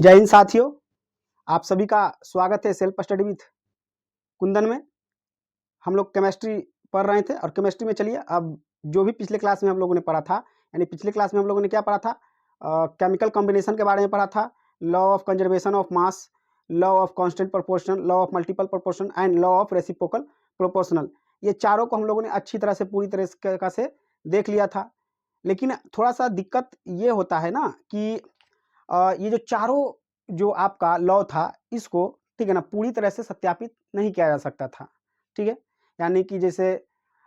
जय हिंद साथियों, आप सभी का स्वागत है सेल्फ स्टडी विथ कुंदन में। हम लोग केमिस्ट्री पढ़ रहे थे और केमिस्ट्री में चलिए अब जो भी पिछले क्लास में हम लोगों ने पढ़ा था, यानी पिछले क्लास में हम लोगों ने क्या पढ़ा था, केमिकल कॉम्बिनेशन के बारे में पढ़ा था, law of conservation of mass, law of constant proportion, law of multiple proportion and law of reciprocal proportional. ये चारों को हम लोगों ने अच्छी तरह से पूरी तरह से देख लिया था। लेकिन थोड़ा सा दिक्कत ये होता है ना कि ये जो चारों जो आपका लॉ था, इसको ठीक है ना पूरी तरह से सत्यापित नहीं किया जा सकता था। ठीक है, यानी कि जैसे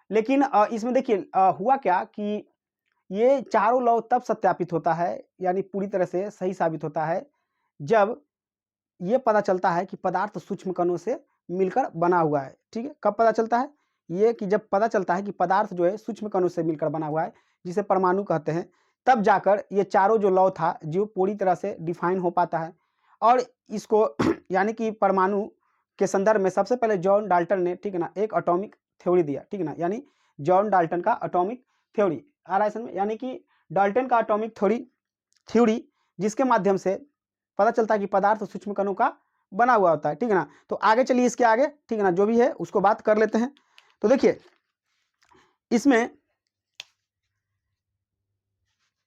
लेकिन इसमें देखिए हुआ क्या कि ये चारों लॉ तब सत्यापित होता है, यानी पूरी तरह से सही साबित होता है, जब ये पता चलता है कि पदार्थ सूक्ष्म कणों से मिलकर बना हुआ है। ठीक है, कब पता चलता है ये कि जब पता चलता है कि पदार्थ जो है सूक्ष्म कणों से मिलकर बना हुआ है, जिसे परमाणु कहते हैं, तब जाकर ये चारों जो लॉ था जो पूरी तरह से डिफाइन हो पाता है। और इसको यानी कि परमाणु के संदर्भ में सबसे पहले जॉन डाल्टन ने ठीक है ना एक एटॉमिक थ्योरी दिया। ठीक है ना, यानी जॉन डाल्टन का एटॉमिक थ्योरी आ रहा है समझ में, यानी कि डाल्टन का एटॉमिक थ्योरी जिसके माध्यम से पता चलता है कि पदार्थ सूक्ष्म कणों का बना हुआ होता है। ठीक है ना, तो आगे चलिए इसके आगे ठीक है ना जो भी है उसको बात कर लेते हैं। तो देखिए इसमें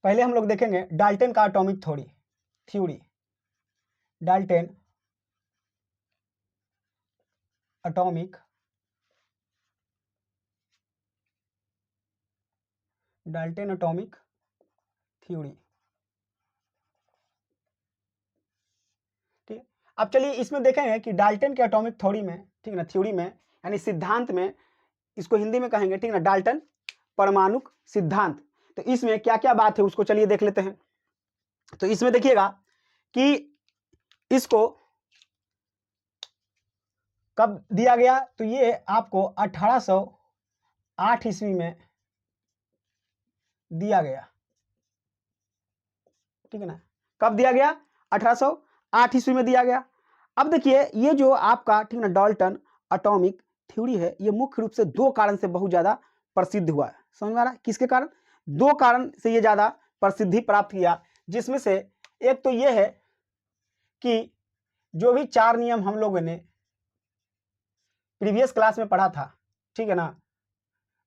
पहले हम लोग देखेंगे डाल्टन का atomic theory, Dalton atomic theory. ठीक है, अब चलिए इसमें देखेंगे कि डाल्टन के एटॉमिक थ्योरी में ठीक है ना थ्योरी में यानी सिद्धांत में, इसको हिंदी में कहेंगे ठीक है ना डाल्टन परमाणु सिद्धांत। तो इसमें क्या क्या बात है उसको चलिए देख लेते हैं। तो इसमें देखिएगा कि इसको कब दिया गया, तो ये आपको 1808 ईस्वी में दिया गया। ठीक है ना, कब दिया गया, 1808 ईस्वी में दिया गया। अब देखिए ये जो आपका ठीक ना डाल्टन एटॉमिक थ्योरी है, ये मुख्य रूप से दो कारण से बहुत ज्यादा प्रसिद्ध हुआ है। समझ में आ रहा है, किसके कारण, दो कारण से ये ज्यादा प्रसिद्धि प्राप्त किया, जिसमें से एक तो ये है कि जो भी चार नियम हम लोगों ने प्रीवियस क्लास में पढ़ा था, ठीक है ना,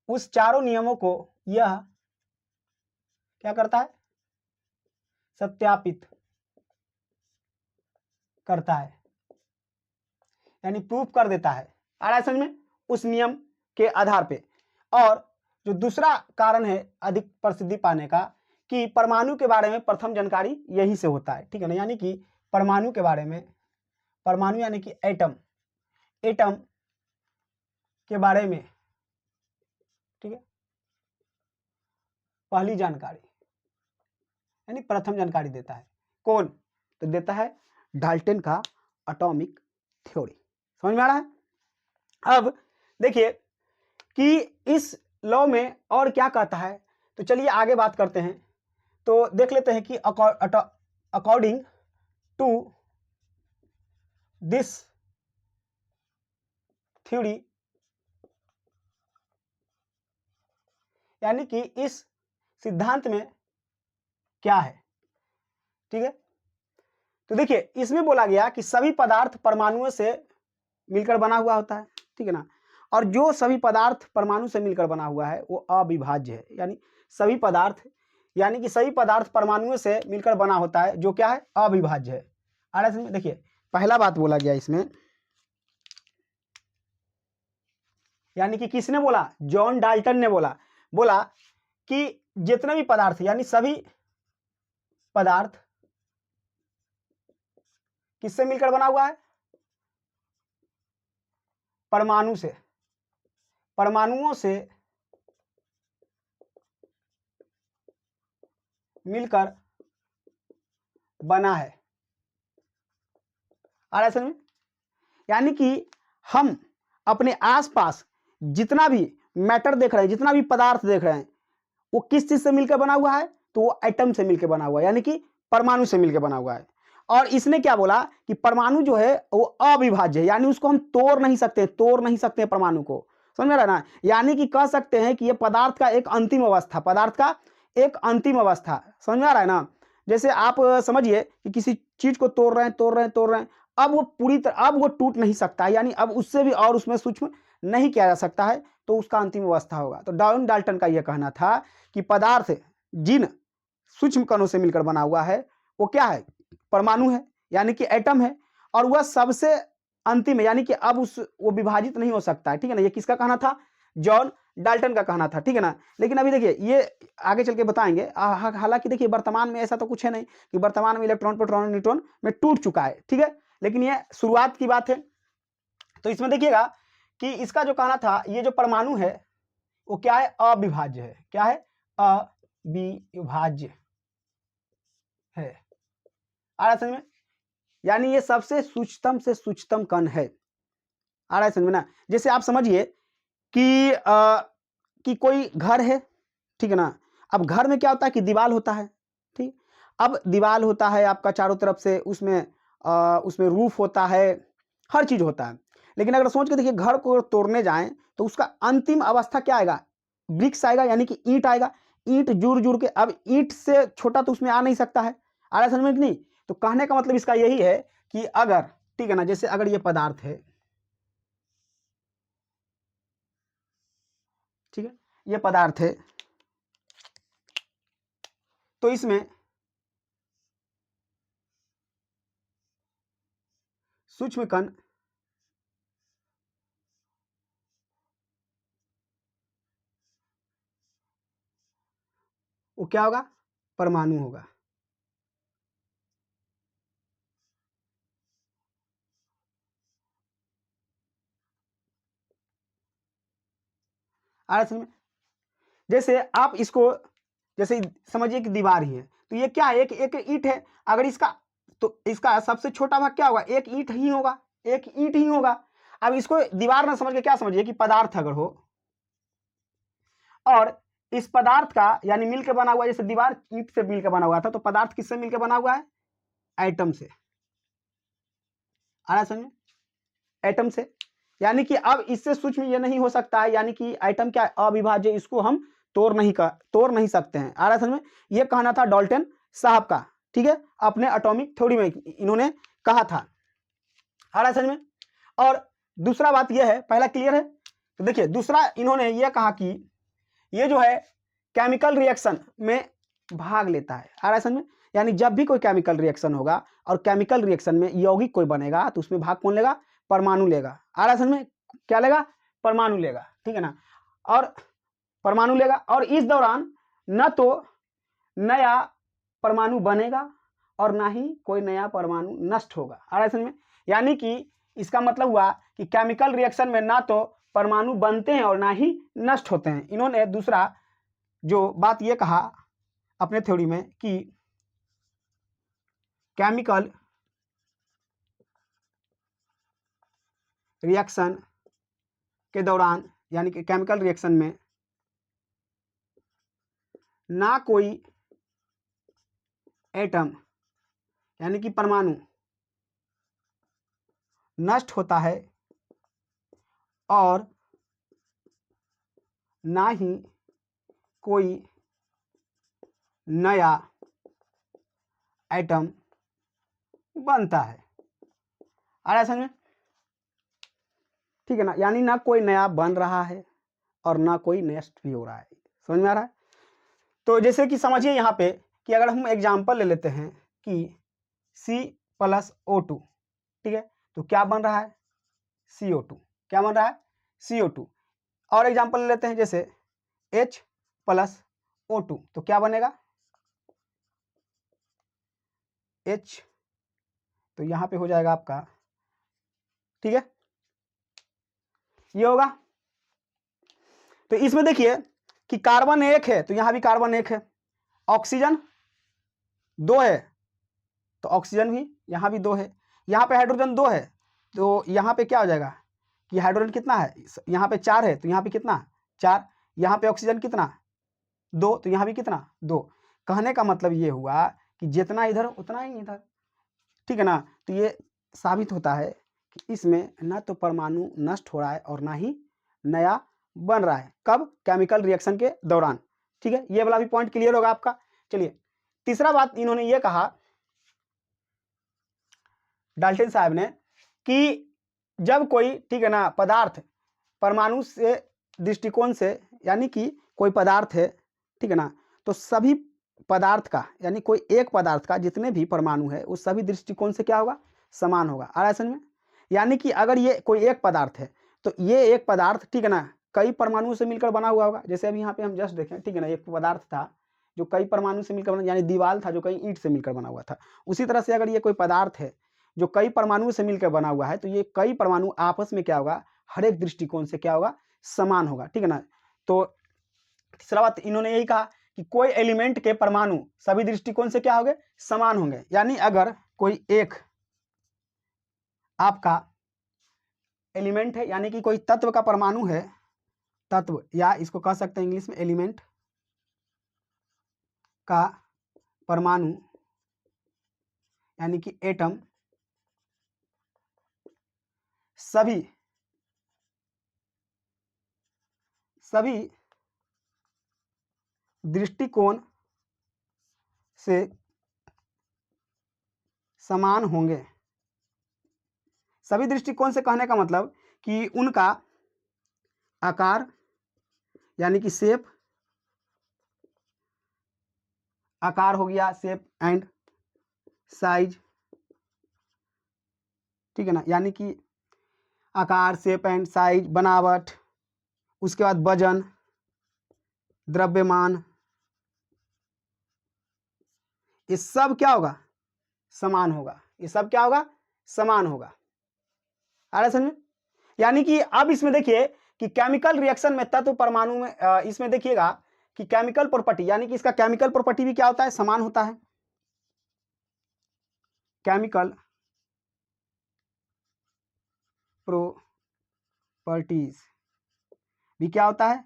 उस चारों नियमों को यह क्या करता है, सत्यापित करता है, यानी प्रूफ कर देता है। आ रहा है समझ में, उस नियम के आधार पे। और जो दूसरा कारण है अधिक प्रसिद्धि पाने का, कि परमाणु के बारे में प्रथम जानकारी यही से होता है। ठीक है ना, यानी कि परमाणु के बारे में, परमाणु यानी कि एटम के बारे में ठीक है पहली जानकारी यानी प्रथम जानकारी देता है कौन, तो देता है डाल्टन का एटॉमिक थ्योरी। समझ में आ रहा है। अब देखिए कि इस लॉ में और क्या कहता है, तो चलिए आगे बात करते हैं। तो देख लेते हैं कि अकॉर्डिंग टू दिस थ्योरी, यानी कि इस सिद्धांत में क्या है। ठीक है, तो देखिए इसमें बोला गया कि सभी पदार्थ परमाणुओं से मिलकर बना हुआ होता है। ठीक है ना, और जो सभी पदार्थ परमाणु से मिलकर बना हुआ है वो अविभाज्य है, यानी सभी पदार्थ यानी कि सभी पदार्थ परमाणुओं से मिलकर बना होता है, जो क्या है, अविभाज्य है। आर में देखिए पहला बात बोला गया इसमें, यानी कि किसने बोला, जॉन डाल्टन ने बोला कि जितने भी पदार्थ यानी सभी पदार्थ किससे मिलकर बना हुआ है, परमाणुओं से मिलकर बना है। आ रहा है समझ में, यानी कि हम अपने आसपास जितना भी मैटर देख रहे हैं, जितना भी पदार्थ देख रहे हैं, वो किस चीज से मिलकर बना हुआ है, तो वो एटम से मिलकर बना हुआ है, यानी कि परमाणु से मिलकर बना हुआ है। और इसने क्या बोला कि परमाणु जो है वो अविभाज्य है, यानी उसको हम तोड़ नहीं सकते परमाणु को। समझ में आ रहा है ना, यानी कि कह सकते हैं कि ये पदार्थ का एक अंतिम अवस्था, समझ में आ रहा है ना। जैसे आप समझिए कि किसी चीज को तोड़ रहे हैं तोड़ रहे हैं तोड़ रहे हैं, अब वो पूरी तरह अब वो टूट नहीं सकता, यानी अब उससे भी और उसमें सूक्ष्म नहीं किया जा सकता है, तो उसका अंतिम अवस्था होगा। तो जॉन डाल्टन का यह कहना था कि पदार्थ जिन सूक्ष्म कणों से मिलकर बना हुआ है वो क्या है, परमाणु है, यानी कि एटम है, और वह सबसे अंतिम है, यानी कि अब वो विभाजित नहीं हो सकता है, ठीक है ना। ये किसका कहना था, जॉन डाल्टन का कहना था, ठीक है ना। लेकिन अभी देखिए ये आगे चल के बताएंगे, हालांकि देखिए वर्तमान में ऐसा तो कुछ है नहीं कि वर्तमान में इलेक्ट्रॉन प्रोटॉन न्यूट्रॉन में टूट चुका है, ठीक है, लेकिन ये शुरुआत की बात है। तो इसमें देखिएगा कि इसका जो कहना था, ये जो परमाणु है वो क्या है, अविभाज्य है, क्या है, अविभाज्य है, आ रहा है समझ में, यानी ये सबसे सूक्ष्मतम से सूक्ष्मतम कण है, आ रहा है समझ में ना। जैसे आप समझिए कि कोई घर है, ठीक है ना। अब घर में क्या होता है कि दीवार होता है, ठीक, अब दीवार होता है आपका चारों तरफ से, उसमें रूफ होता है, हर चीज होता है। लेकिन अगर सोच के देखिए घर को तोड़ने जाएं तो उसका अंतिम अवस्था क्या आएगा, ब्रिक्स आएगा, यानी कि ईंट आएगा, ईंट जुड़ जुड़ के, अब ईंट से छोटा तो उसमें आ नहीं सकता है, आ रहा है समझ में कि नहीं। तो कहने का मतलब इसका यही है कि अगर, ठीक है ना, जैसे अगर ये पदार्थ है, ठीक है, ये पदार्थ है, तो इसमें सूक्ष्म कण वो क्या होगा, परमाणु होगा। आ रहा है समझ में। जैसे आप इसको, जैसे समझिए कि दीवार ही है, तो ये क्या है, एक एक ईंट है, अगर इसका, तो इसका सबसे छोटा भाग क्या होगा, एक ईंट ही होगा, एक ईंट ही होगा। अब इसको दीवार ना समझ के क्या समझिए कि पदार्थ अगर हो, और इस पदार्थ का यानी मिलकर बना हुआ, जैसे दीवार ईंट से मिलकर बना हुआ था, तो पदार्थ किससे मिलकर बना हुआ है, एटम से, आ रहा है समझ में, एटम से, यानी कि अब इससे सूक्ष्म ये नहीं हो सकता है, यानी कि एटम क्या है, अविभाज्य, इसको हम तोड़ नहीं सकते हैं, आ रहा है समझ में। ये कहना था डाल्टन साहब का, ठीक है, अपने एटॉमिक थ्योरी में इन्होंने कहा था, आ रहा है समझ में। और दूसरा बात यह है, पहला क्लियर है, तो देखिए दूसरा इन्होंने यह कहा कि ये जो है केमिकल रिएक्शन में भाग लेता है, आ रहा है समझ में, यानी जब भी कोई केमिकल रिएक्शन होगा और केमिकल रिएक्शन में यौगिक कोई बनेगा तो उसमें भाग कौन लेगा, परमाणु लेगा, आ रहा है समझ में, क्या लेगा, परमाणु लेगा, ठीक है ना, और परमाणु लेगा, और इस दौरान न तो नया परमाणु बनेगा और ना ही कोई नया परमाणु नष्ट होगा, आ रहा है समझ में। यानी कि इसका मतलब हुआ कि केमिकल रिएक्शन में ना तो परमाणु बनते हैं और ना ही नष्ट होते हैं। इन्होंने दूसरा जो बात ये कहा अपने थ्योरी में कि केमिकल रिएक्शन के दौरान, यानी कि केमिकल रिएक्शन में ना कोई एटम यानी कि परमाणु नष्ट होता है और ना ही कोई नया एटम बनता है, आ रहा है समझ में, ठीक है ना, यानी ना कोई नया बन रहा है और ना कोई नष्ट भी हो रहा है, समझ में आ रहा है। तो जैसे कि समझिए यहाँ पे कि अगर हम एग्जाम्पल ले लेते हैं कि C+O2, ठीक है, तो क्या बन रहा है, CO2, क्या बन रहा है, CO2। और एग्जाम्पल ले लेते हैं जैसे H+O2, तो क्या बनेगा, H, तो यहाँ पे हो जाएगा आपका, ठीक है, ये होगा। तो इसमें देखिए कि कार्बन एक है तो यहाँ भी कार्बन एक है, ऑक्सीजन दो है तो ऑक्सीजन भी यहाँ भी दो है, यहाँ पे हाइड्रोजन दो है तो यहाँ पे क्या हो जाएगा कि हाइड्रोजन कितना है, यहाँ पे चार है तो यहाँ पे कितना, चार, यहाँ पे ऑक्सीजन कितना, दो, तो यहाँ भी कितना, दो। कहने का मतलब ये हुआ कि जितना इधर उतना ही इधर, ठीक है ना। तो ये साबित होता है कि इसमें ना तो परमाणु नष्ट हो रहा है और ना ही नया बन रहा है, कब, केमिकल रिएक्शन के दौरान, ठीक है, ये वाला भी पॉइंट क्लियर होगा आपका। चलिए तीसरा बात इन्होंने ये कहा डाल्टन साहब ने कि जब कोई, ठीक है ना, पदार्थ परमाणु से दृष्टिकोण से, यानी कि कोई पदार्थ है, ठीक है ना, तो सभी पदार्थ का, यानी कोई एक पदार्थ का जितने भी परमाणु है उस सभी दृष्टिकोण से क्या होगा, समान होगा। आ रहा है समझ में? यानी कि अगर ये कोई एक पदार्थ है तो ये एक पदार्थ, ठीक है ना, कई परमाणुओं से मिलकर बना हुआ होगा। जैसे अभी यहाँ पे हम जस्ट देखें, ठीक है ना, एक पदार्थ था जो कई परमाणु से मिलकर बना, यानी दीवार था जो कई ईंट से मिलकर बना हुआ था। उसी तरह से अगर ये कोई पदार्थ है जो कई परमाणुओं से मिलकर बना हुआ है तो ये कई परमाणु आपस में क्या होगा, हर एक दृष्टिकोण से क्या होगा, समान होगा, ठीक है ना। तो तीसरा बात इन्होंने यही कहा कि कोई एलिमेंट के परमाणु सभी दृष्टिकोण से क्या होंगे, समान होंगे। यानी अगर कोई एक आपका एलिमेंट है, यानी कि कोई तत्व का परमाणु है, तत्व, या इसको कह सकते हैं इंग्लिश में एलिमेंट का परमाणु, यानी कि एटम, सभी दृष्टिकोण से समान होंगे। सभी दृष्टिकोण से कहने का मतलब कि उनका आकार, यानी कि शेप, आकार हो गया, शेप एंड साइज, ठीक है ना, यानी कि आकार, शेप एंड साइज, बनावट, उसके बाद वजन, द्रव्यमान, ये सब क्या होगा, समान होगा। ये सब क्या होगा, समान होगा। आ रहा समझ? यानी कि अब इसमें देखिए कि केमिकल रिएक्शन में तत्व परमाणु में इसमें देखिएगा कि केमिकल प्रॉपर्टी, यानी कि इसका केमिकल प्रॉपर्टी भी क्या होता है, समान होता है। केमिकल प्रॉपर्टीज भी क्या होता है,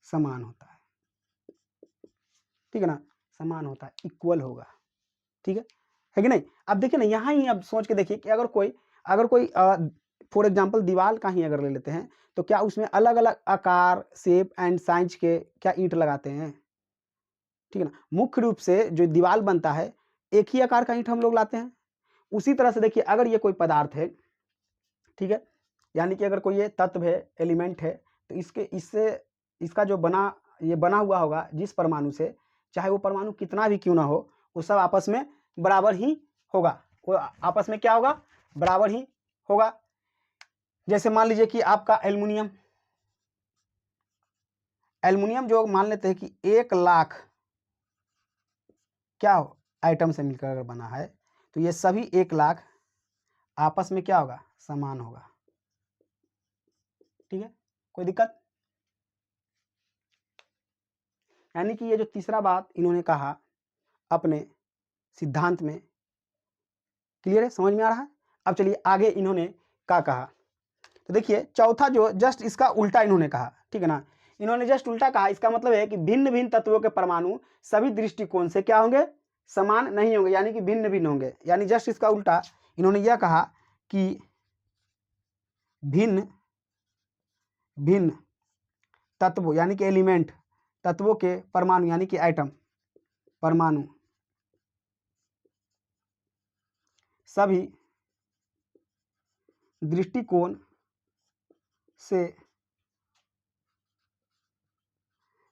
समान होता है, ठीक है ना, समान होता है, इक्वल होगा, ठीक है कि नहीं। अब देखिए ना, यहाँ ही अब सोच के देखिए कि अगर कोई फॉर एग्जांपल दीवार का ही अगर ले लेते हैं तो क्या उसमें अलग अलग आकार, शेप एंड साइज के क्या ईंट लगाते हैं, ठीक है ना। मुख्य रूप से जो दीवार बनता है एक ही आकार का ईंट हम लोग लाते हैं। उसी तरह से देखिए अगर ये कोई पदार्थ है, ठीक है, यानी कि अगर कोई ये तत्व है, एलिमेंट है, तो इसका जो ये बना हुआ होगा जिस परमाणु से, चाहे वो परमाणु कितना भी क्यों ना हो, वो सब आपस में बराबर ही होगा। वो आपस में क्या होगा, बराबर ही होगा। जैसे मान लीजिए कि आपका एल्युमिनियम जो मान लेते हैं कि 1,00,000 क्या हो आइटम से मिलकर अगर बना है तो ये सभी 1,00,000 आपस में क्या होगा, समान होगा, ठीक है, कोई दिक्कत। यानी कि ये जो तीसरा बात इन्होंने कहा अपने सिद्धांत में, क्लियर है, समझ में आ रहा है। अब चलिए आगे इन्होंने क्या कहा, तो देखिए चौथा जो जस्ट इसका उल्टा इन्होंने कहा, ठीक है ना, इन्होंने जस्ट उल्टा कहा। इसका मतलब है कि भिन्न भिन्न तत्वों के परमाणु सभी दृष्टिकोण से क्या होंगे, समान नहीं होंगे, यानी कि भिन्न भिन्न होंगे। यानी जस्ट इसका उल्टा इन्होंने यह कहा कि भिन्न भिन्न तत्वों, यानी कि एलिमेंट, तत्वों के परमाणु, यानी कि एटम, परमाणु सभी दृष्टिकोण से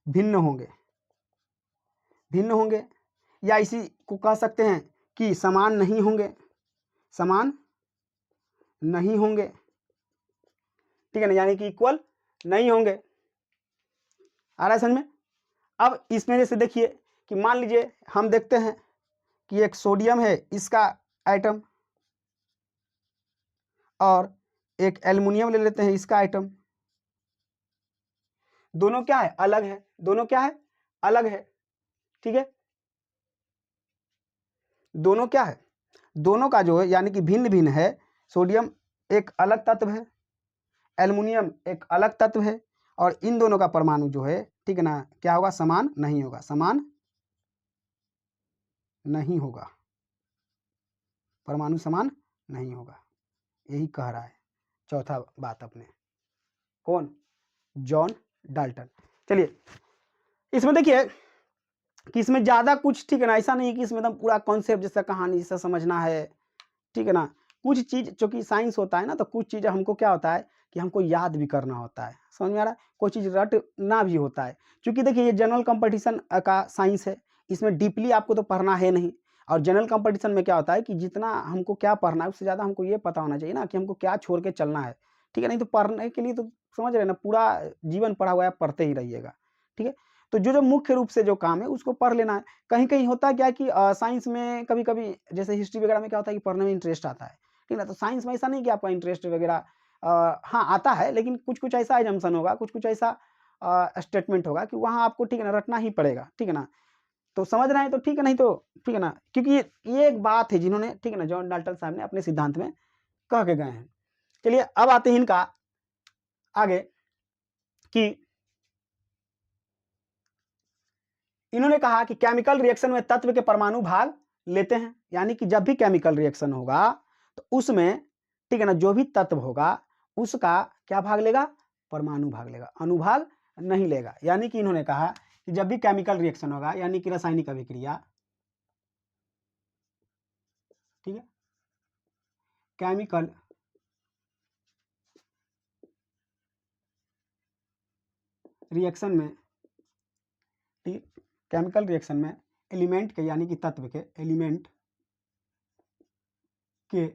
भिन्न होंगे, भिन्न होंगे, या इसी को कह सकते हैं कि समान नहीं होंगे, समान नहीं होंगे, ठीक है ना, यानी कि इक्वल नहीं होंगे। आ रहा है समझ में। अब इसमें जैसे देखिए कि मान लीजिए हम देखते हैं कि एक सोडियम है, इसका आइटम, और एक एल्युमिनियम ले लेते हैं, इसका आइटम, दोनों क्या है, अलग है, दोनों क्या है, अलग है, ठीक है, दोनों क्या है, दोनों का जो है यानी कि भिन्न भिन्न है। सोडियम एक अलग तत्व है, एल्युमिनियम एक अलग तत्व है, और इन दोनों का परमाणु जो है, ठीक है ना, क्या होगा, समान नहीं होगा, समान नहीं होगा, परमाणु समान नहीं होगा, यही कह रहा है चौथा बात अपने, कौन, जॉन डाल्टन। चलिए इसमें देखिए कि इसमें ज़्यादा कुछ, ठीक है ना, ऐसा नहीं कि इसमें एकदम पूरा कॉन्सेप्ट जैसा कहानी जैसा समझना है, ठीक है ना, कुछ चीज चूंकि साइंस होता है ना, तो कुछ चीजें हमको क्या होता है कि हमको याद भी करना होता है, समझ में आ रहा है, कोई चीज रटना भी होता है। क्योंकि देखिए ये जनरल कंपटीशन का साइंस है, इसमें डीपली आपको तो पढ़ना है नहीं। और जनरल कंपटीशन में क्या होता है कि जितना हमको क्या पढ़ना है उससे ज़्यादा हमको ये पता होना चाहिए ना कि हमको क्या छोड़ के चलना है, ठीक है। नहीं तो पढ़ने के लिए तो समझ रहे हैं ना, पूरा जीवन पढ़ा हुआ है, पढ़ते ही रहिएगा, ठीक है। तो जो जो मुख्य रूप से जो काम है उसको पढ़ लेना है। कहीं कहीं होता क्या है कि साइंस में कभी कभी जैसे हिस्ट्री वगैरह में क्या होता है कि पढ़ने में इंटरेस्ट आता है, ठीक है ना। तो साइंस में ऐसा नहीं कि आपका इंटरेस्ट वगैरह हाँ आता है, लेकिन कुछ कुछ ऐसा एजम्पशन होगा, कुछ कुछ ऐसा स्टेटमेंट होगा कि वहाँ आपको, ठीक है ना, रटना ही पड़ेगा, ठीक है ना। तो समझ रहे हैं तो ठीक है, नहीं तो ठीक है ना, क्योंकि ये एक बात है जिन्होंने, ठीक है ना, जॉन डाल्टन साहब ने अपने सिद्धांत में कह के गए हैं। चलिए अब आते हैं इनका आगे कि इन्होंने कहा कि केमिकल रिएक्शन में तत्व के परमाणु भाग लेते हैं, यानी कि जब भी केमिकल रिएक्शन होगा तो उसमें, ठीक है ना, जो भी तत्व होगा उसका क्या भाग लेगा, परमाणु भाग लेगा, अनुभाग नहीं लेगा। यानी कि इन्होंने कहा कि जब भी केमिकल रिएक्शन होगा, यानी कि रासायनिक अभिक्रिया, ठीक है, केमिकल रिएक्शन में, ठीक, केमिकल रिएक्शन में एलिमेंट के, यानी कि तत्व के, एलिमेंट के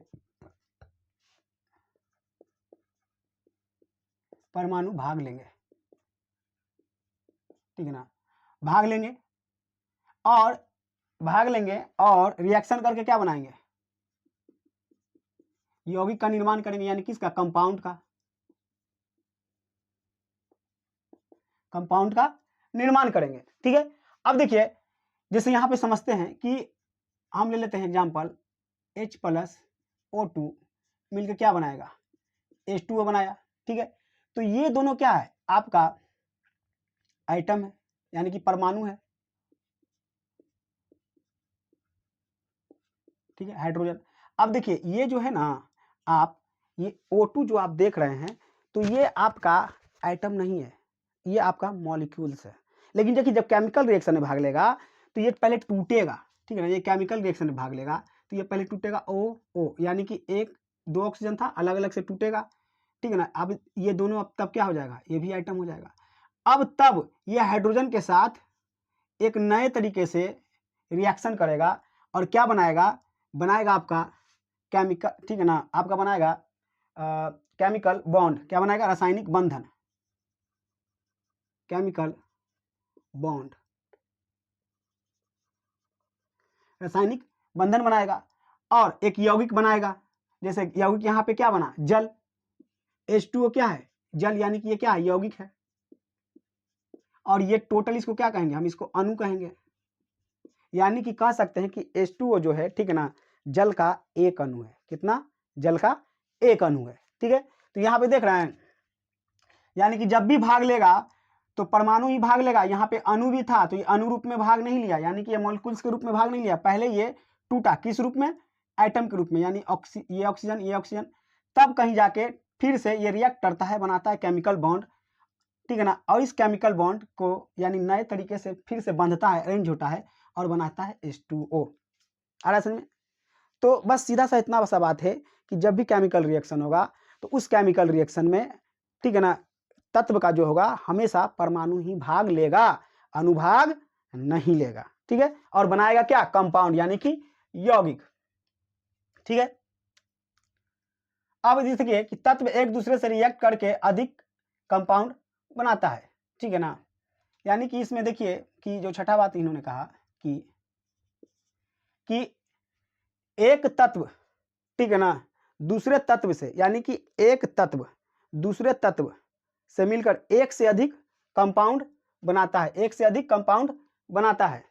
परमाणु भाग लेंगे, ठीक है ना, भाग लेंगे और भाग लेंगे और रिएक्शन करके क्या बनाएंगे, यौगिक का निर्माण करेंगे, यानी किसका, कंपाउंड का, कंपाउंड का निर्माण करेंगे, ठीक है। अब देखिए जैसे यहां पे समझते हैं कि हम ले लेते हैं एग्जांपल, H प्लस O2 मिलकर क्या बनाएगा, H2O बनाया, ठीक है। तो ये दोनों क्या है, आपका आइटम है, यानी कि परमाणु है, ठीक है, हाइड्रोजन। अब देखिए ये जो है ना, आप ये O2 जो आप देख रहे हैं, तो ये आपका आइटम नहीं है, ये आपका मॉलिक्यूल्स है। लेकिन देखिए जब केमिकल रिएक्शन में भाग लेगा तो ये पहले टूटेगा, ठीक है ना, ये केमिकल रिएक्शन में भाग लेगा तो ये पहले टूटेगा O, यानी कि एक दो ऑक्सीजन था, अलग अलग से टूटेगा, ठीक है ना। अब ये दोनों अब तब क्या हो जाएगा, ये भी आइटम हो जाएगा। अब तब ये हाइड्रोजन के साथ एक नए तरीके से रिएक्शन करेगा और क्या बनाएगा, बनाएगा आपका केमिकल, ठीक है ना, आपका बनाएगा केमिकल बॉन्ड, क्या बनाएगा, रासायनिक बंधन, केमिकल बॉन्ड, रासायनिक बंधन बनाएगा और एक यौगिक बनाएगा। जैसे यौगिक यहाँ पे क्या बना, जल, H2O क्या है, जल, यानी कि ये क्या है, यौगिक है। और ये टोटल इसको क्या कहेंगे, हम इसको अणु कहेंगे। यानी कि कह सकते हैं कि H2O जो है, ठीक है ना, जल का एक अणु है। कितना, जल का एक अणु है, ठीक है। तो यहाँ पे देख रहे हैं, यानी कि जब भी भाग लेगा तो परमाणु ही भाग लेगा। यहाँ पे अणु भी था तो ये अणु रूप में भाग नहीं लिया, यानी कि ये मॉलिक्यूल्स के रूप में भाग नहीं लिया, पहले ये टूटा किस रूप में, एटम के रूप में, यानी ये ऑक्सीजन, तब कहीं जाके फिर से ये रिएक्ट करता है, बनाता है केमिकल बॉन्ड, ठीक है ना। और इस केमिकल बॉन्ड को यानी नए तरीके से फिर से बंधता है, अरेंज होता है और बनाता है H2O। आ रहा है समझ में। तो बस सीधा सा इतना सा बात है कि जब भी केमिकल रिएक्शन होगा तो उस केमिकल रिएक्शन में, ठीक है ना, तत्व का जो होगा हमेशा परमाणु ही भाग लेगा, अनुभाग नहीं लेगा, ठीक है। और बनाएगा क्या, कंपाउंड, यानी कि यौगिक, ठीक है। अब देखिए कि तत्व एक दूसरे से रिएक्ट करके अधिक कंपाउंड बनाता है, ठीक है ना। यानी कि इसमें देखिए कि जो छठा बात इन्होंने कहा कि एक तत्व, ठीक है ना, दूसरे तत्व से, यानी कि एक तत्व दूसरे तत्व से मिलकर एक से अधिक कंपाउंड बनाता है, एक से अधिक कंपाउंड बनाता है,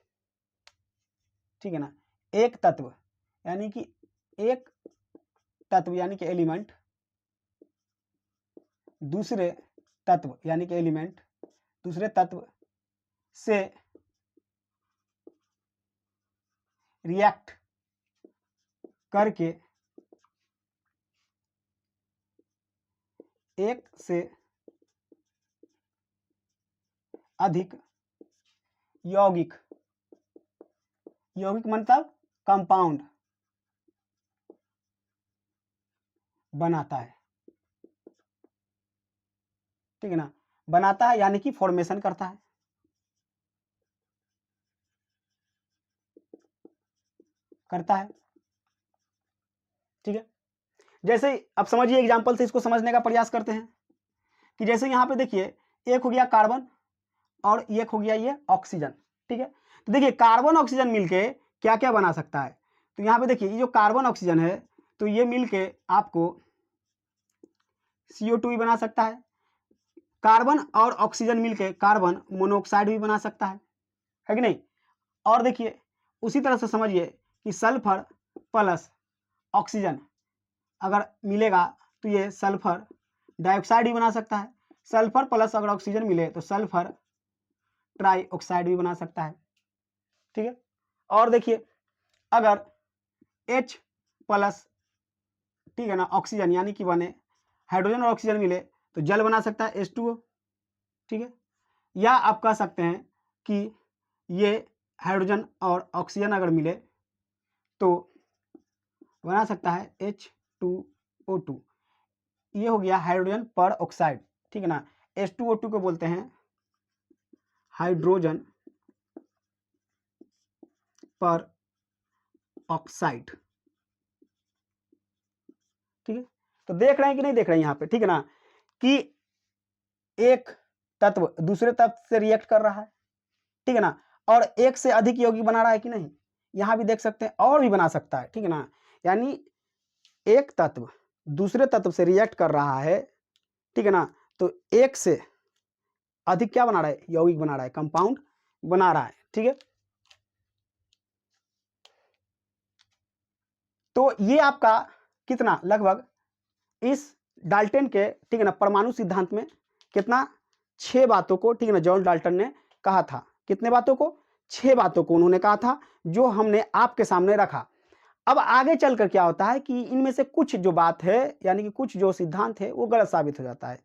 ठीक है ना। एक तत्व यानी कि एक तत्व यानी कि एलिमेंट दूसरे तत्व यानी कि एलिमेंट दूसरे तत्व से रिएक्ट करके एक से अधिक यौगिक, यौगिक मतलब कंपाउंड, बनाता है, ठीक है ना, बनाता है यानी कि फॉर्मेशन करता है, ठीक है। जैसे अब समझिए एग्जांपल से इसको समझने का प्रयास करते हैं कि जैसे यहाँ पे देखिए एक हो गया कार्बन और एक हो गया ये ऑक्सीजन, ठीक है। तो देखिए कार्बन ऑक्सीजन मिलके क्या क्या बना सकता है, तो यहाँ पे देखिए ये जो कार्बन ऑक्सीजन है तो ये मिलके आपको CO2 भी बना सकता है, कार्बन और ऑक्सीजन मिलके कार्बन मोनोऑक्साइड भी बना सकता है कि नहीं। और देखिए उसी तरह से समझिए कि सल्फर प्लस ऑक्सीजन अगर मिलेगा तो ये सल्फर डाइऑक्साइड भी बना सकता है, सल्फर प्लस अगर ऑक्सीजन मिले तो सल्फर ट्राई ऑक्साइड भी बना सकता है, ठीक है। और देखिए अगर H प्लस, ठीक है ना, ऑक्सीजन यानी कि बने हाइड्रोजन और ऑक्सीजन मिले तो जल बना सकता है H2O, ठीक है। या आप कह सकते हैं कि ये हाइड्रोजन और ऑक्सीजन अगर मिले तो बना सकता है H2O2, ये हो गया हाइड्रोजन पर ऑक्साइड, ठीक है ना। H2O2 को बोलते हैं हाइड्रोजन पर ऑक्साइड, ठीक है। तो देख रहे हैं कि नहीं देख रहे हैं यहाँ पे, ठीक है ना, कि एक तत्व दूसरे तत्व से रिएक्ट कर रहा है, ठीक है ना, और एक से अधिक यौगिक बना रहा है कि नहीं, यहाँ भी देख सकते हैं और भी बना सकता है, ठीक है ना। यानी एक तत्व दूसरे तत्व से रिएक्ट कर रहा है, ठीक है ना, तो एक से अधिक क्या बना रहा है, यौगिक बना रहा है, कंपाउंड बना रहा है, ठीक है। तो ये आपका कितना लगभग इस डाल्टन के, ठीक है ना, परमाणु सिद्धांत में कितना 6 बातों को, ठीक है ना, जॉन डाल्टन ने कहा था, कितने बातों को, 6 बातों को उन्होंने कहा था जो हमने आपके सामने रखा। अब आगे चलकर क्या होता है कि इनमें से कुछ जो बात है यानी कि कुछ जो सिद्धांत है वो गलत साबित हो जाता है,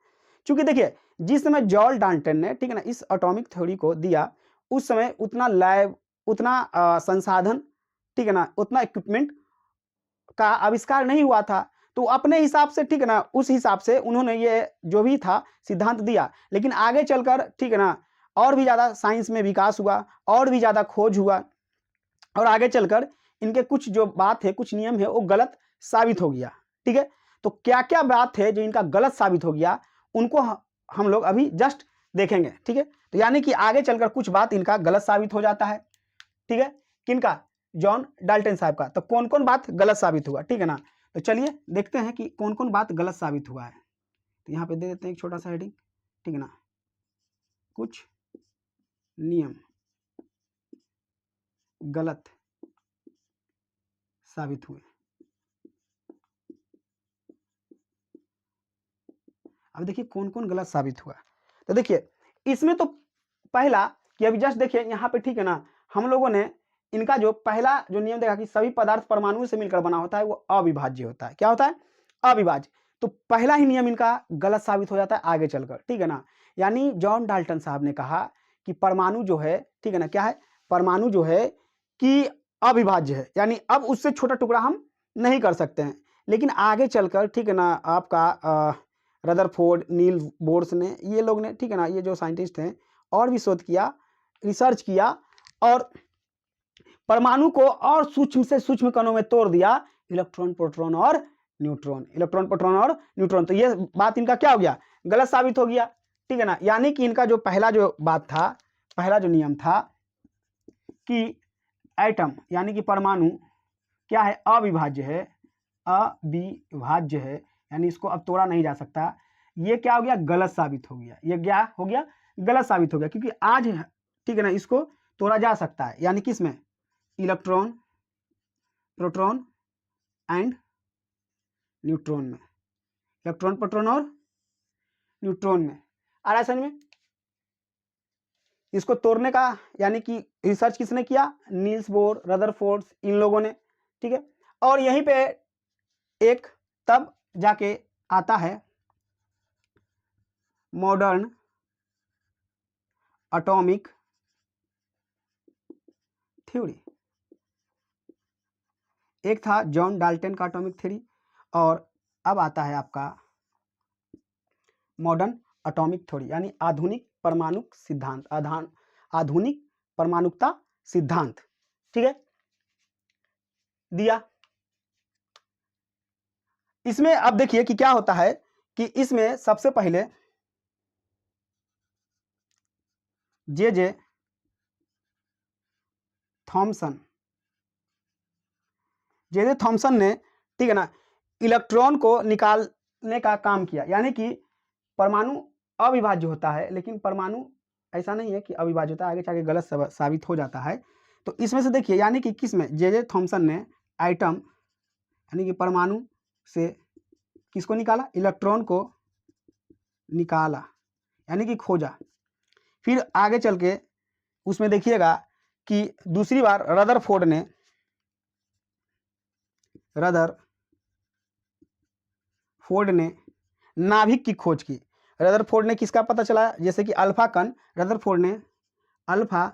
क्योंकि देखिए जिस समय जॉन डाल्टन ने, ठीक है ना, इस एटॉमिक थ्योरी को दिया उस समय उतना लैब, उतना संसाधन, ठीक है ना, उतना इक्विपमेंट का आविष्कार नहीं हुआ था, तो अपने हिसाब से, ठीक है ना, उस हिसाब से उन्होंने ये जो भी था सिद्धांत दिया, लेकिन आगे चलकर, ठीक है ना, और भी ज़्यादा साइंस में विकास हुआ और भी ज़्यादा खोज हुआ और आगे चलकर इनके कुछ जो बात है, कुछ नियम है वो गलत साबित हो गया, ठीक है। तो क्या क्या बात है जो इनका गलत साबित हो गया उनको हम लोग अभी जस्ट देखेंगे, ठीक है। तो यानी कि आगे चलकर कुछ बात इनका गलत साबित हो जाता है, ठीक है, किनका, जॉन डाल्टन साहब का। तो कौन कौन बात गलत साबित हुआ, ठीक है ना, तो चलिए देखते हैं कि कौन कौन बात गलत साबित हुआ है। तो यहाँ पे दे देते हैं एक छोटा सा हेडिंग, ठीक है ना, कुछ नियम गलत साबित हुए। अब देखिए कौन कौन गलत साबित हुआ, तो देखिए इसमें तो पहला कि अभी जस्ट देखिए यहाँ पे, ठीक है ना, हम लोगों ने इनका जो पहला जो नियम देखा कि सभी पदार्थ परमाणु से मिलकर बना होता है वो अविभाज्य होता है, क्या होता है, अविभाज्य। तो पहला ही नियम इनका गलत साबित हो जाता है आगे चलकर, ठीक है ना। यानी जॉन डाल्टन साहब ने कहा कि परमाणु जो है, ठीक है ना, क्या है, परमाणु जो है कि अविभाज्य है, यानी अब उससे छोटा टुकड़ा हम नहीं कर सकते हैं। लेकिन आगे चलकर, ठीक है ना, आपका रदरफोर्ड, नील बोर्स ने, ये लोग ने, ठीक है ना, ये जो साइंटिस्ट हैं और भी शोध किया, रिसर्च किया और परमाणु को और सूक्ष्म से सूक्ष्म कणों में तोड़ दिया, इलेक्ट्रॉन, प्रोटॉन और न्यूट्रॉन, इलेक्ट्रॉन, प्रोटॉन और न्यूट्रॉन। तो ये बात इनका क्या हो गया, गलत साबित हो गया, ठीक है ना। यानी कि इनका जो पहला जो बात था, पहला जो नियम था कि एटम यानी कि परमाणु क्या है, अविभाज्य है, अविभाज्य है, यानी इसको अब तोड़ा नहीं जा सकता, ये क्या हो गया, गलत साबित हो गया, ये क्या हो गया, गलत साबित हो गया। क्योंकि आज, ठीक है ना, इसको तोड़ा जा सकता है, यानी किसमें, इलेक्ट्रॉन, प्रोटॉन एंड न्यूट्रॉन में, इलेक्ट्रॉन, प्रोटॉन और न्यूट्रॉन में। आ रहा है समझ में, इसको तोड़ने का यानी कि रिसर्च किसने किया, नील्स बोर, रदरफोर्ड, इन लोगों ने, ठीक है। और यहीं पे एक तब जाके आता है मॉडर्न एटॉमिक थ्योरी। एक था जॉन डाल्टन का एटॉमिक थ्योरी और अब आता है आपका मॉडर्न एटॉमिक थ्योरी, यानी आधुनिक परमाणु सिद्धांत, आधुनिक परमाणुकता सिद्धांत। ठीक है, दिया। इसमें अब देखिए कि क्या होता है कि इसमें सबसे पहले जे थॉमसन ने, ठीक है ना, इलेक्ट्रॉन को निकालने का काम किया। यानी कि परमाणु अविभाज्य होता है, लेकिन परमाणु ऐसा नहीं है कि अविभाज्य होता है, आगे जाके गलत साबित हो जाता है। तो इसमें से देखिए, यानी कि किसमें जे थॉमसन ने आइटम यानी कि परमाणु से किसको निकाला, इलेक्ट्रॉन को निकाला, यानी कि खोजा। फिर आगे चल के उसमें देखिएगा कि दूसरी बार रदरफोर्ड ने नाभिक की खोज की। रदरफोर्ड ने किसका पता चला, जैसे कि अल्फा कण, रदरफोर्ड ने अल्फा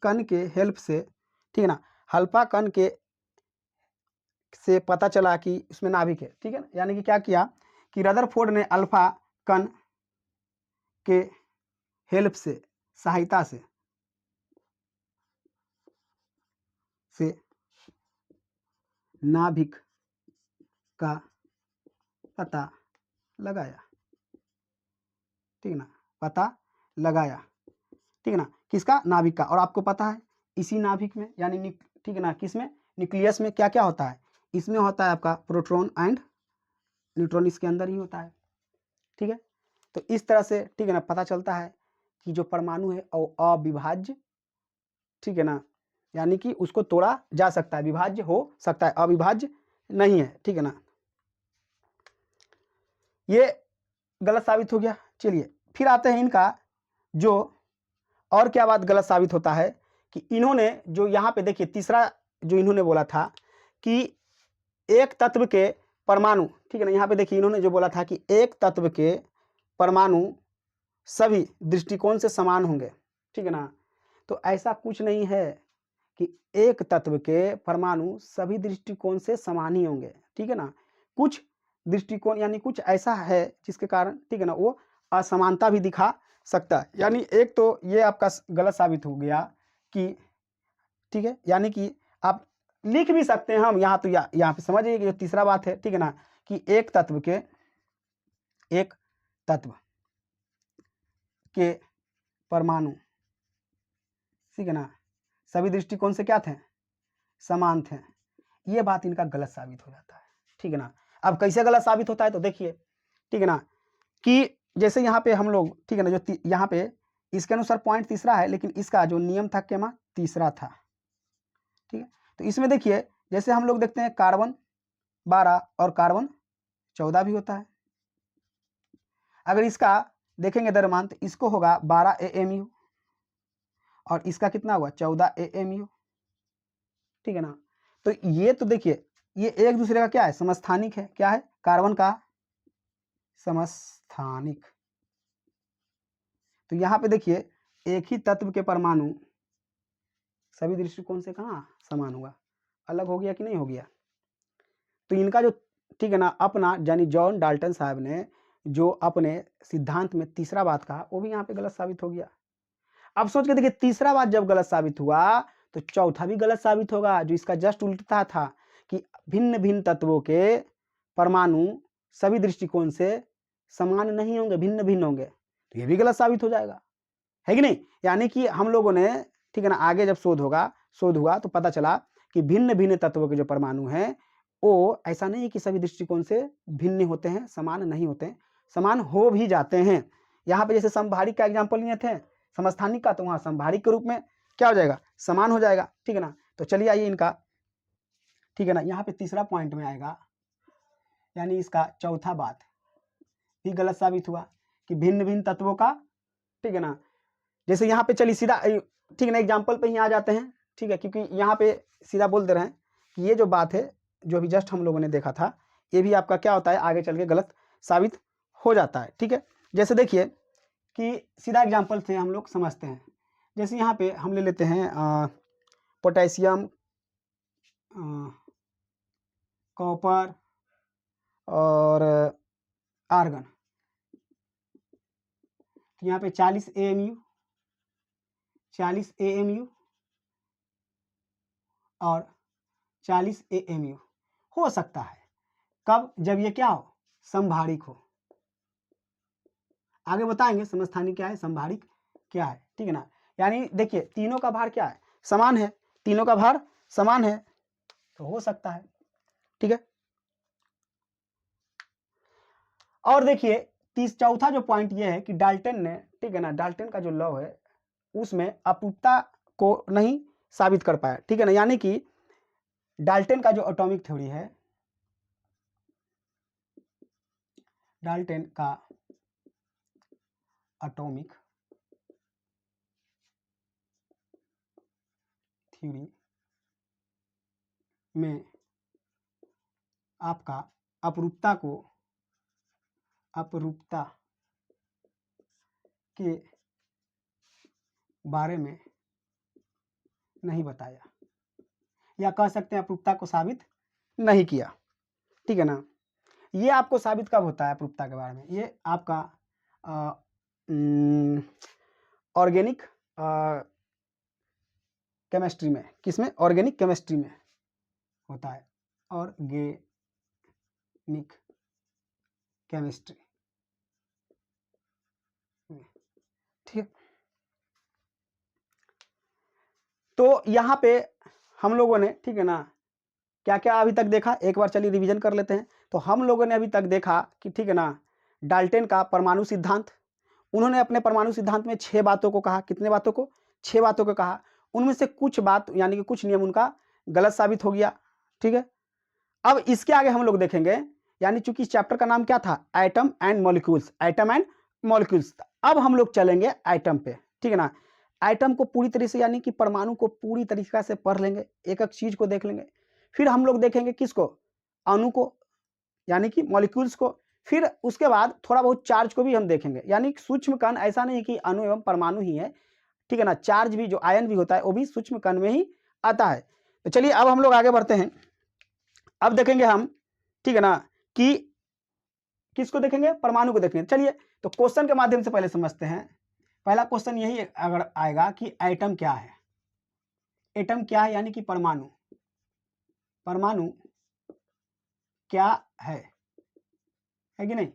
कण के हेल्प से, ठीक है ना, अल्फा कण के से पता चला कि उसमें नाभिक है। ठीक है ना, यानी कि क्या किया कि रदरफोर्ड ने अल्फा कण के हेल्प से, सहायता से नाभिक का पता लगाया। ठीक है ना, पता लगाया। ठीक है ना, किसका, नाभिक का। और आपको पता है इसी नाभिक में, यानी ठीक है ना, किसमें, न्यूक्लियस में क्या क्या होता है, इसमें होता है आपका प्रोटॉन एंड न्यूट्रॉन, इसके अंदर ही होता है। ठीक है, तो इस तरह से, ठीक है ना, पता चलता है कि जो परमाणु है वो अविभाज्य, ठीक है ना, यानी कि उसको तोड़ा जा सकता है, विभाज्य हो सकता है, अविभाज्य नहीं है। ठीक है ना, ये गलत साबित हो गया। चलिए फिर आते हैं इनका जो और क्या बात गलत साबित होता है कि इन्होंने जो यहाँ पे देखिए तीसरा जो इन्होंने बोला था कि एक तत्व के परमाणु, ठीक है ना, यहाँ पे देखिए इन्होंने जो बोला था कि एक तत्व के परमाणु सभी दृष्टिकोण से समान होंगे। ठीक है ना, तो ऐसा कुछ नहीं है कि एक तत्व के परमाणु सभी दृष्टिकोण से समान ही होंगे। ठीक है ना, कुछ दृष्टिकोण यानी कुछ ऐसा है जिसके कारण, ठीक है ना, वो असमानता भी दिखा सकता है। यानी एक तो ये आपका गलत साबित हो गया कि, ठीक है, यानी कि आप लिख भी सकते हैं हम यहाँ, तो यहाँ पे समझिए कि जो तीसरा बात है, ठीक है ना, कि एक तत्व के परमाणु, ठीक है ना, सभी दृष्टिकोण से क्या थे, समान थे। ये बात इनका गलत साबित हो जाता है। ठीक है ना, अब कैसे गलत साबित होता है तो देखिए, ठीक है ना, कि जैसे यहाँ पे हम लोग, ठीक है ना, जो यहाँ पे इसके अनुसार पॉइंट तीसरा है, लेकिन इसका जो नियम था केमा तीसरा था। ठीक है, तो इसमें देखिए जैसे हम लोग देखते हैं कार्बन 12 और कार्बन 14 भी होता है। अगर इसका देखेंगे द्रव्यमान तो इसको होगा 12 AMU और इसका कितना हुआ 14 AMU। ठीक है ना, तो ये तो देखिए ये एक दूसरे का क्या है, समस्थानिक है। क्या है, कार्बन का समस्थानिक। तो यहाँ पे देखिए एक ही तत्व के परमाणु सभी दृष्टिकोण से कहाँ समान हुआ, अलग हो गया कि नहीं हो गया। तो इनका जो, ठीक है ना, अपना यानी जॉन डाल्टन साहब ने जो अपने सिद्धांत में तीसरा बात कहा वो भी यहाँ पे गलत साबित हो गया। अब सोच के देखिए तीसरा बात जब गलत साबित हुआ तो चौथा भी गलत साबित होगा, जो इसका जस्ट उल्टा था कि भिन्न भिन्न तत्वों के परमाणु सभी दृष्टिकोण से समान नहीं होंगे, भिन्न भिन्न होंगे, तो ये भी गलत साबित हो जाएगा, है कि नहीं। यानी कि हम लोगों ने, ठीक है ना, आगे जब शोध हुआ तो पता चला कि भिन्न भिन्न तत्वों के जो परमाणु हैं वो ऐसा नहीं कि सभी दृष्टिकोण से भिन्न होते हैं, समान नहीं होते हैं, समान हो भी जाते हैं। यहाँ पे जैसे समभारिक का एग्जाम्पल लिए थे, समस्थानिक का, तो वहाँ समभारिक के रूप में क्या हो जाएगा, समान हो जाएगा। ठीक है ना, तो चलिए आइए इनका, ठीक है ना, यहाँ पे तीसरा पॉइंट में आएगा, यानी इसका चौथा बात भी गलत साबित हुआ कि भिन्न भिन्न तत्वों का, ठीक है ना, जैसे यहाँ पे चलिए सीधा, ठीक है ना, एग्जाम्पल पे ही आ जाते हैं। ठीक है, क्योंकि यहाँ पे सीधा बोल दे रहे हैं कि ये जो बात है जो अभी जस्ट हम लोगों ने देखा था ये भी आपका क्या होता है, आगे चल के गलत साबित हो जाता है। ठीक है, जैसे देखिए कि सीधा एग्जाम्पल से हम लोग समझते हैं। जैसे यहाँ पे हम ले लेते हैं पोटेशियम कॉपर और आर्गन। तो यहाँ पे 40 AMU, 40 AMU और 40 AMU हो सकता है। कब? जब ये क्या हो, समभारिक हो। आगे बताएंगे समस्थानिक क्या है, समभारिक क्या है, ठीक है ना। यानी देखिए तीनों का भार क्या है, समान है, तीनों का भार समान है, तो हो सकता है, ठीक है। और देखिए चौथा जो पॉइंट ये है कि डाल्टन ने, ठीक है ना, डाल्टन का जो लॉ है उसमें अपूर्णता को नहीं साबित कर पाया, ठीक है ना। यानी कि डाल्टन का जो एटॉमिक थ्योरी है, डाल्टन का एटॉमिक थ्योरी में आपका अपरूपता के बारे में नहीं बताया, या कह सकते हैं अपरूपता को साबित नहीं किया, ठीक है ना। ये आपको साबित कब होता है अपरूपता के बारे में, ये आपका ऑर्गेनिक केमिस्ट्री में, किसमें, ऑर्गेनिक केमिस्ट्री में होता है, ऑर्गेनिक केमिस्ट्री, ठीक है। तो यहाँ पे हम लोगों ने, ठीक है ना, क्या क्या अभी तक देखा, एक बार चलिए रिवीजन कर लेते हैं। तो हम लोगों ने अभी तक देखा कि, ठीक है ना, डाल्टन का परमाणु सिद्धांत, उन्होंने अपने परमाणु सिद्धांत में 6 बातों को कहा, कितने बातों को, 6 बातों को कहा। उनमें से कुछ बात यानी कि कुछ नियम उनका गलत साबित हो गया, ठीक है। अब इसके आगे हम लोग देखेंगे, यानी चूंकि इस चैप्टर का नाम क्या था, atom and molecules, atom and molecules. अब हम लोग चलेंगे एटम पे, ठीक है ना। एटम को पूरी तरीके से, यानी कि परमाणु को पूरी तरीके से पढ़ लेंगे, एक एक चीज को देख लेंगे। फिर हम लोग देखेंगे किसको, अणु को, यानी कि मॉलिक्यूल्स को। फिर उसके बाद थोड़ा बहुत चार्ज को भी हम देखेंगे, यानी सूक्ष्म कण, ऐसा नहीं कि अणु एवं परमाणु ही है, ठीक है ना, चार्ज भी, जो आयन भी होता है वो भी सूक्ष्म कण में ही आता है। तो चलिए अब हम लोग आगे बढ़ते हैं। अब देखेंगे हम, ठीक है ना, कि किसको देखेंगे, परमाणु को देखेंगे। चलिए तो क्वेश्चन के माध्यम से पहले समझते हैं। पहला क्वेश्चन यही अगर आएगा कि एटम क्या है, एटम क्या है, यानी कि परमाणु, परमाणु क्या है कि नहीं।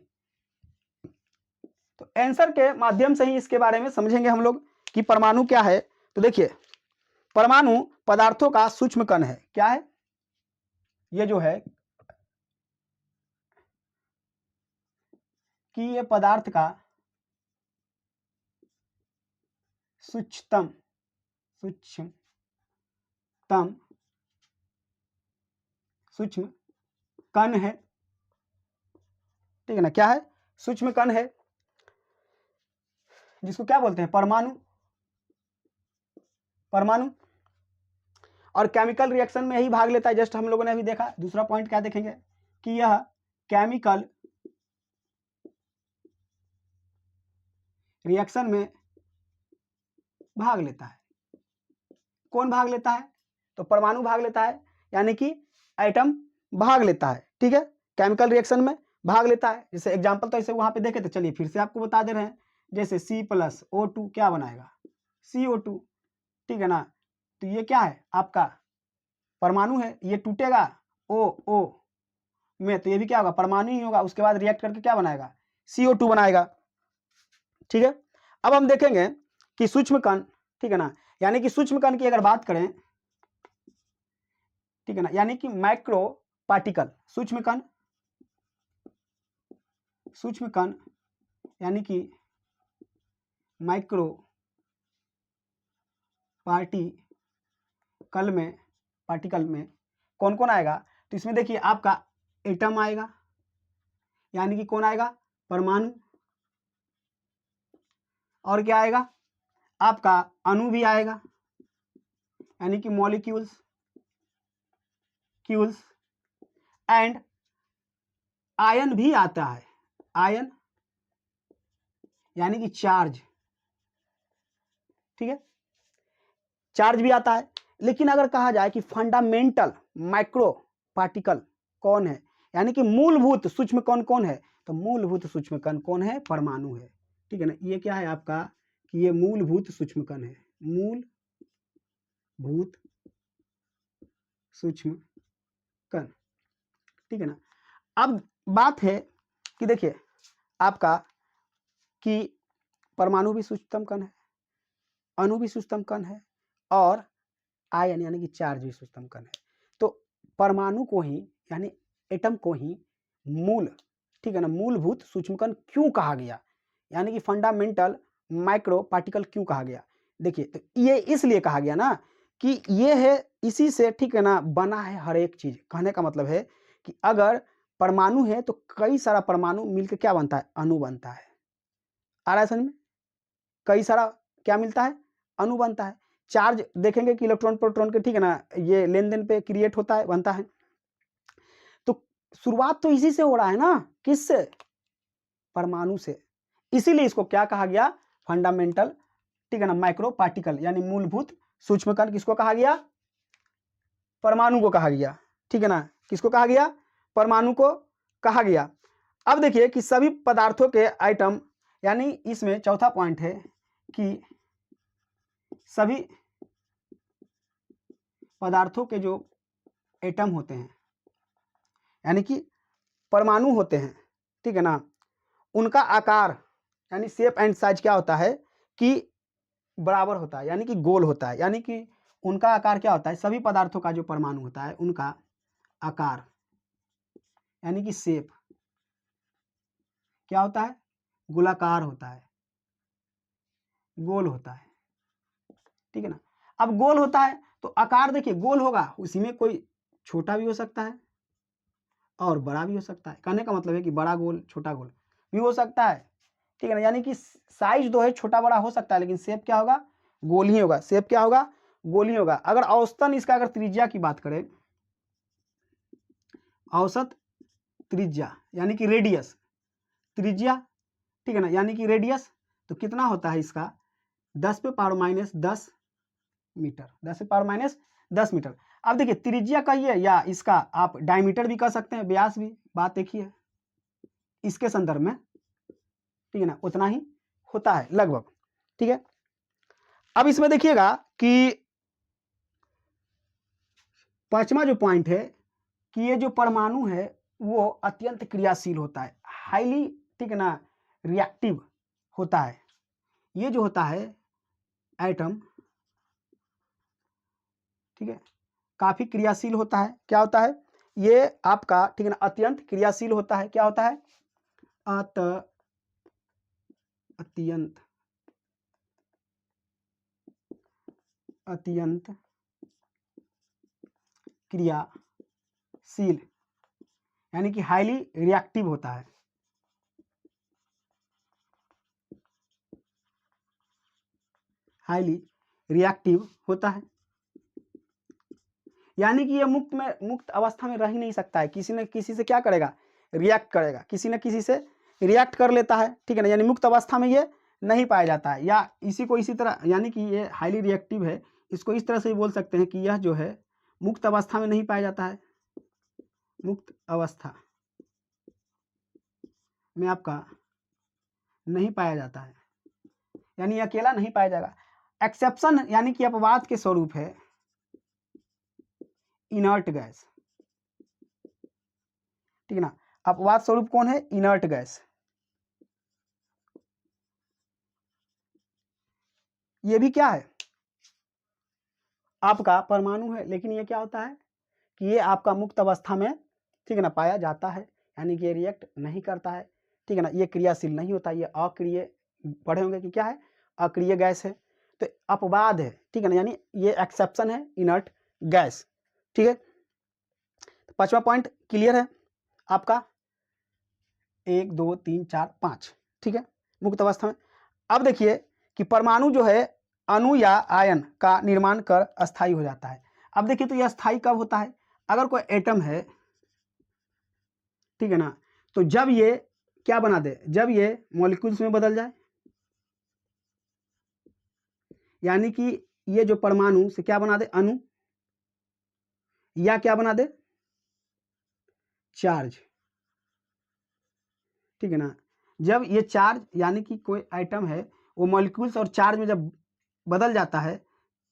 तो आंसर के माध्यम से ही इसके बारे में समझेंगे हम लोग कि परमाणु क्या है। तो देखिए परमाणु पदार्थों का सूक्ष्म कण है, क्या है, ये जो है कि ये पदार्थ का सूक्ष्मतम सूक्ष्म कण है, ठीक है ना, क्या है, सूक्ष्म कण है, जिसको क्या बोलते हैं, परमाणु, परमाणु। और केमिकल रिएक्शन में यही भाग लेता है, जस्ट हम लोगों ने अभी देखा। दूसरा पॉइंट क्या देखेंगे कि यह केमिकल रिएक्शन में भाग लेता है। कौन भाग लेता है, तो परमाणु भाग लेता है, यानी कि एटम भाग लेता है, ठीक है, केमिकल रिएक्शन में भाग लेता है। जैसे एग्जांपल तो ऐसे वहां पे देखे, तो चलिए फिर से आपको बता दे रहे हैं। जैसे C+O2 क्या बनाएगा, CO2, ठीक है ना। तो ये क्या है, आपका परमाणु है, ये टूटेगा O में, तो ये भी क्या होगा, परमाणु ही होगा। उसके बाद रिएक्ट करके क्या बनाएगा, CO2 बनाएगा, ठीक है। अब हम देखेंगे कि सूक्ष्म कण, ठीक है ना, यानी कि सूक्ष्म कण की अगर बात करें, ठीक है ना, यानी कि माइक्रो पार्टिकल, सूक्ष्म कण, सूक्ष्म कण यानी कि माइक्रो पार्टिकल में कौन कौन आएगा, तो इसमें देखिए आपका एटम आएगा, यानी कि कौन आएगा, परमाणु। और क्या आएगा, आपका अणु भी आएगा, यानी कि मॉलिक्यूल्स, एंड आयन भी आता है, आयन यानी कि चार्ज, ठीक है, चार्ज भी आता है। लेकिन अगर कहा जाए कि फंडामेंटल माइक्रो पार्टिकल कौन है, यानी कि मूलभूत सूक्ष्म कण कौन है, तो मूलभूत सूक्ष्म कण कौन है, परमाणु है। ठीक है ना, ये क्या है आपका कि ये मूलभूत सूक्ष्म कण है, मूलभूत सूक्ष्म कण। ठीक है ना। अब बात है कि देखिए आपका कि परमाणु भी सूक्ष्मतम कण है, अणु भी सूक्ष्मतम कण है, और आयन यानी कि चार्ज भी सूक्ष्मतम कण है। तो परमाणु को ही यानी एटम को ही मूल, ठीक है ना, मूलभूत सूक्ष्म कण क्यों कहा गया, यानी कि फंडामेंटल माइक्रो पार्टिकल क्यों कहा गया। देखिए तो ये इसलिए कहा गया ना कि ये है, इसी से, ठीक है ना, बना है हर एक चीज। कहने का मतलब है कि अगर परमाणु है तो कई सारा परमाणु मिलकर क्या बनता है, अणु बनता है। आ रहा है समझ में, कई सारा क्या मिलता है, अणु बनता है। चार्ज देखेंगे कि इलेक्ट्रॉन प्रोटॉन के, ठीक है ना, ये लेन देन पे क्रिएट होता है, बनता है। तो शुरुआत तो इसी से हो रहा है ना, किससे, परमाणु से। इसीलिए इसको क्या कहा गया, फंडामेंटल, ठीक है ना, माइक्रो पार्टिकल यानी मूलभूत सूक्ष्म कण किसको कहा गया, परमाणु को कहा गया। ठीक है ना, किसको कहा गया, परमाणु को कहा गया। अब देखिए कि सभी पदार्थों के आइटम, यानी इसमें चौथा पॉइंट है कि सभी पदार्थों के जो एटम होते हैं, यानी कि परमाणु होते हैं, ठीक है ना, उनका आकार यानी शेप एंड साइज क्या होता है कि बराबर होता है, यानी कि गोल होता है। यानी कि उनका आकार क्या होता है, सभी पदार्थों का जो परमाणु होता है उनका आकार यानी कि शेप क्या होता है, गोलाकार होता है, गोल होता है। ठीक है ना। अब गोल होता है तो आकार देखिए गोल होगा, उसी में कोई छोटा भी हो सकता है और बड़ा भी हो सकता है। कहने का मतलब है कि बड़ा गोल छोटा गोल भी हो सकता है। ठीक है ना, यानी कि साइज जो है छोटा बड़ा हो सकता है, लेकिन शेप क्या होगा, गोल ही होगा। शेप क्या होगा, गोल ही होगा। अगर औसतन इसका अगर त्रिज्या की बात करें, औसत त्रिज्या यानी कि रेडियस, त्रिज्या, ठीक है ना, यानी कि रेडियस, तो कितना होता है इसका, 10 पे पावर माइनस 10 मीटर, 10 पे पावर माइनस 10 मीटर। अब देखिए त्रिज्या कहिए या इसका आप डायमीटर भी कह सकते हैं, व्यास भी, बात देखिए इसके संदर्भ में, ठीक है ना, उतना ही होता है लगभग। ठीक है। अब इसमें देखिएगा कि पांचवा जो पॉइंट है कि ये जो परमाणु है वो अत्यंत क्रियाशील होता है, हाईली, ठीक है ना, रिएक्टिव होता है। ये जो होता है एटम, ठीक है, काफी क्रियाशील होता है। क्या होता है ये आपका, ठीक है ना, अत्यंत क्रियाशील होता है। क्या होता है, अत्यंत अत्यंत क्रियाशील यानी कि हाईली रिएक्टिव होता है। हाईली रिएक्टिव होता है, यानी कि ये मुक्त अवस्था में रह ही नहीं सकता है, किसी न किसी से क्या करेगा, रिएक्ट करेगा, किसी न किसी से रिएक्ट कर लेता है। ठीक है ना, यानी मुक्त अवस्था में ये नहीं पाया जाता है। या इसी को इसी तरह, यानी कि ये हाईली रिएक्टिव है, इसको इस तरह से भी बोल सकते हैं कि यह जो है मुक्त अवस्था में नहीं पाया जाता है, मुक्त अवस्था में आपका नहीं पाया जाता है, यानी अकेला नहीं पाया जाएगा। एक्सेप्शन यानी कि अपवाद के स्वरूप है इनर्ट गैस। ठीक है ना, अपवाद स्वरूप कौन है, इनर्ट गैस। ये भी क्या है, आपका परमाणु है, लेकिन ये क्या होता है कि ये आपका मुक्त अवस्था में, ठीक है ना, पाया जाता है, यानी कि ये रिएक्ट नहीं करता है। ठीक है ना, ये क्रियाशील नहीं होता, ये अक्रिय, पढ़े होंगे कि क्या है, अक्रिय गैस है। तो अपवाद है, ठीक है ना, यानी ये एक्सेप्शन है इनर्ट गैस। ठीक है, तो पांचवा पॉइंट क्लियर है आपका, 1 2 3 4 5, ठीक है, मुक्त अवस्था में। अब देखिए कि परमाणु जो है अणु या आयन का निर्माण कर अस्थायी हो जाता है। अब देखिए तो यह अस्थायी कब होता है, अगर कोई एटम है, ठीक है ना, तो जब ये क्या बना दे, जब ये मॉलिक्यूल्स में बदल जाए, यानी कि ये जो परमाणु से क्या बना दे, अणु, या क्या बना दे, चार्ज, ठीक है ना। जब ये चार्ज यानी कि कोई आइटम है वो मॉलिक्यूल्स और चार्ज में जब बदल जाता है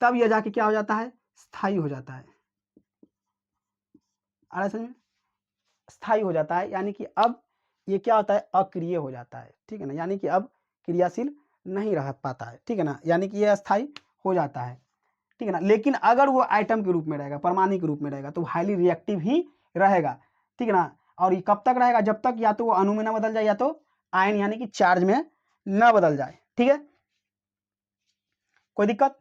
तब यह जाके क्या हो जाता है, स्थायी हो जाता है। आ रहा है समझ में, स्थायी हो जाता है, यानी कि अब ये क्या होता है, अक्रिय हो जाता है, ठीक है ना, यानी कि अब क्रियाशील नहीं रह पाता है, ठीक है ना, यानी कि ये अस्थायी हो जाता है, ठीक है ना। लेकिन अगर वो आइटम के रूप में रहेगा, परमाणु के रूप में रहेगा, तो हाईली रिएक्टिव ही रहेगा, ठीक है ना। और ये कब तक रहेगा, जब तक या तो वो अणु में ना बदल जाए या तो आयन यानी कि चार्ज में ना बदल जाए, ठीक है। कोई दिक्कत?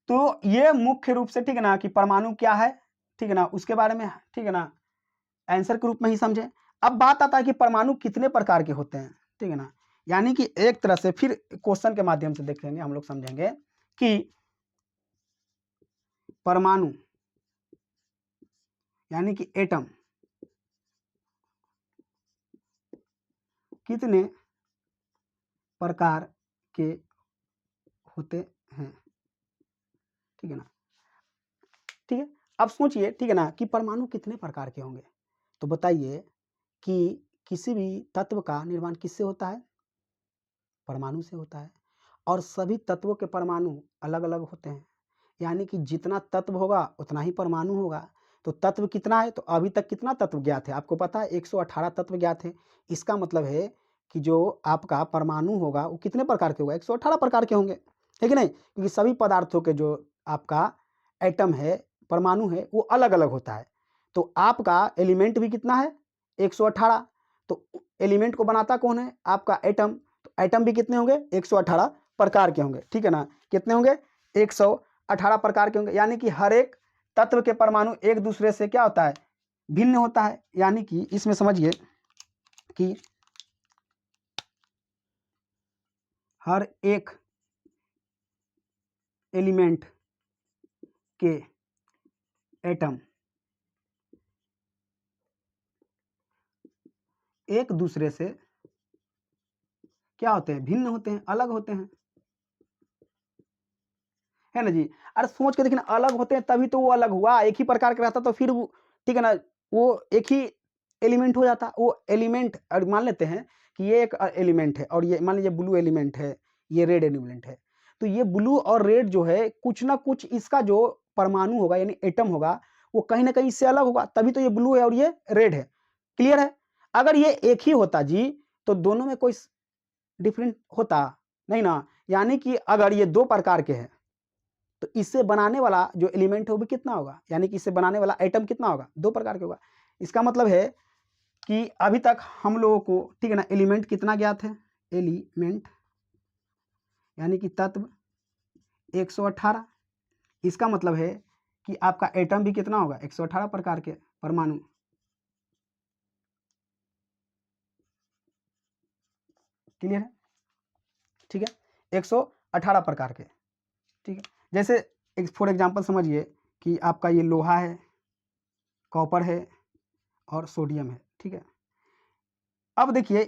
तो ये मुख्य रूप से, ठीक है ना, कि परमाणु क्या है, ठीक है ना, उसके बारे में, ठीक है ना, आंसर के रूप में ही समझे। अब बात आता है कि परमाणु कितने प्रकार के होते हैं, ठीक है ना, यानी कि एक तरह से फिर क्वेश्चन के माध्यम से देखेंगे हम लोग, समझेंगे कि परमाणु यानी कि एटम कितने प्रकार के होते हैं, ठीक है ना, ठीक है। अब सोचिए, ठीक है ना, कि परमाणु कितने प्रकार के होंगे, तो बताइए कि किसी भी तत्व का निर्माण किससे होता है, परमाणु से होता है, और सभी तत्वों के परमाणु अलग अलग होते हैं, यानी कि जितना तत्व होगा उतना ही परमाणु होगा। तो तत्व कितना है, तो अभी तक कितना तत्व ज्ञात है आपको पता है, 118 तत्व ज्ञात है। इसका मतलब है कि जो आपका परमाणु होगा वो कितने प्रकार के होगा, 118 प्रकार के होंगे, है कि नहीं, क्योंकि सभी पदार्थों के जो आपका एटम है, परमाणु है, वो अलग अलग होता है। तो आपका एलिमेंट भी कितना है, 118। तो एलिमेंट को बनाता कौन है, आपका एटम। तो एटम भी कितने होंगे, 118 प्रकार के होंगे, ठीक है ना। कितने होंगे, 118 प्रकार के होंगे, यानी कि हर एक तत्व के परमाणु एक दूसरे से क्या होता है, भिन्न होता है। यानी कि इसमें समझिए कि हर एक एलिमेंट के एटम एक दूसरे से क्या होते हैं, भिन्न होते हैं, अलग होते हैं, है ना जी। अरे सोच के देखिए ना, अलग होते हैं तभी तो वो अलग हुआ, एक ही प्रकार का रहता तो फिर वो, ठीक है ना, वो एक ही एलिमेंट हो जाता। वो एलिमेंट, और मान लेते हैं कि ये एक एलिमेंट है और ये मान लीजिए ब्लू एलिमेंट है, ये रेड एलिमेंट है। तो ये ब्लू और रेड जो है, कुछ ना कुछ इसका जो परमाणु होगा यानी एटम होगा, वो कहीं ना कहीं इससे अलग होगा, तभी तो ये ब्लू है और ये रेड है। क्लियर है? अगर ये एक ही होता जी, तो दोनों में कोई डिफरेंट होता नहीं ना। यानी कि अगर ये दो प्रकार के हैं, तो इससे बनाने वाला जो एलिमेंट है वो भी कितना होगा, यानी कि इससे बनाने वाला एटम कितना होगा, दो प्रकार के होगा। इसका मतलब है कि अभी तक हम लोगों को, ठीक है ना, एलिमेंट कितना ज्ञात है, एलिमेंट यानी कि तत्व 118। इसका मतलब है कि आपका एटम भी कितना होगा, 118 प्रकार के परमाणु। क्लियर है? ठीक है, 118 प्रकार के, ठीक है। जैसे फॉर एग्जांपल समझिए कि आपका ये लोहा है, कॉपर है और सोडियम है, ठीक है। अब देखिए,